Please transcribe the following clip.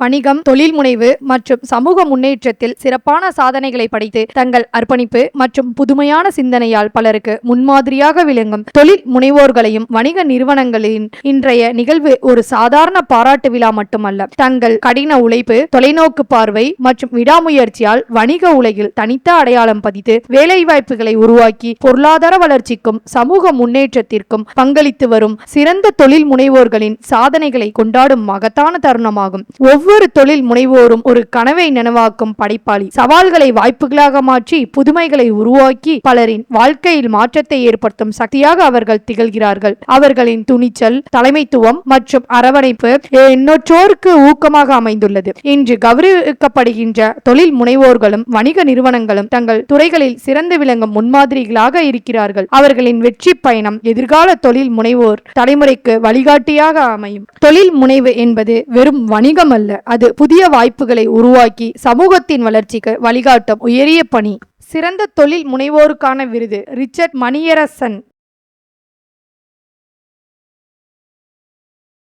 வணிகம், தொழில் முனைவு மற்றும் சமூக முன்னேற்றத்தில் சிறப்பான சாதனைகளை படைத்து தங்கள் அர்ப்பணிப்பு மற்றும் புதுமையான சிந்தனையால் பலருக்கு முன்மாதிரியாக விளங்கும் தொழில் முனைவோர்களையும் வணிக நிறுவனங்களின் இன்றைய நிகழ்வு ஒரு சாதாரண பாராட்டு விழா மட்டுமல்ல. தங்கள் கடின உழைப்பு, தொலைநோக்கு பார்வை மற்றும் விடாமுயற்சியால் வணிக உலகில் தனித்த அடையாளம் பதித்து வேலைவாய்ப்புகளை உருவாக்கி பொருளாதார வளர்ச்சிக்கும் சமூக முன்னேற்றத்திற்கும் பங்களித்து வரும் சிறந்த தொழில் முனைவோர்களின் சாதனைகளை கொண்டாடும் மகத்தான தருணமாகும். ஒவ்வொரு தொழில் முனைவோரும் ஒரு கனவை நனவாக்கும் படைப்பாளி. சவால்களை வாய்ப்புகளாக மாற்றி புதுமைகளை உருவாக்கி பலரின் வாழ்க்கையில் மாற்றத்தை ஏற்படுத்தும் சக்தியாக அவர்கள் திகழ்கிறார்கள். அவர்களின் துணிச்சல், தலைமைத்துவம் மற்றும் அரவணைப்பு எண்ணற்றோருக்கு ஊக்கமாக அமைந்துள்ளது. இன்று கௌரவிக்கப்படுகின்ற தொழில் முனைவோர்களும் வணிக நிறுவனங்களும் தங்கள் துறைகளில் சிறந்து விளங்கும் முன்மாதிரிகளாக இருக்கிறார்கள். அவர்களின் வெற்றி பயணம் எதிர்கால தொழில் முனைவோர் தலைமுறைக்கு வழிகாட்டியாக அமையும். தொழில் முனைவு என்பது வெறும் வணிகம் அல்ல, அது புதிய வாய்ப்புகளை உருவாக்கி சமூகத்தின் வளர்ச்சிக்கு வழிகாட்டும் உயரிய பணி. சிறந்த தொழில் முனைவோருக்கான விருது ரிச்சர்ட் மணியரசன்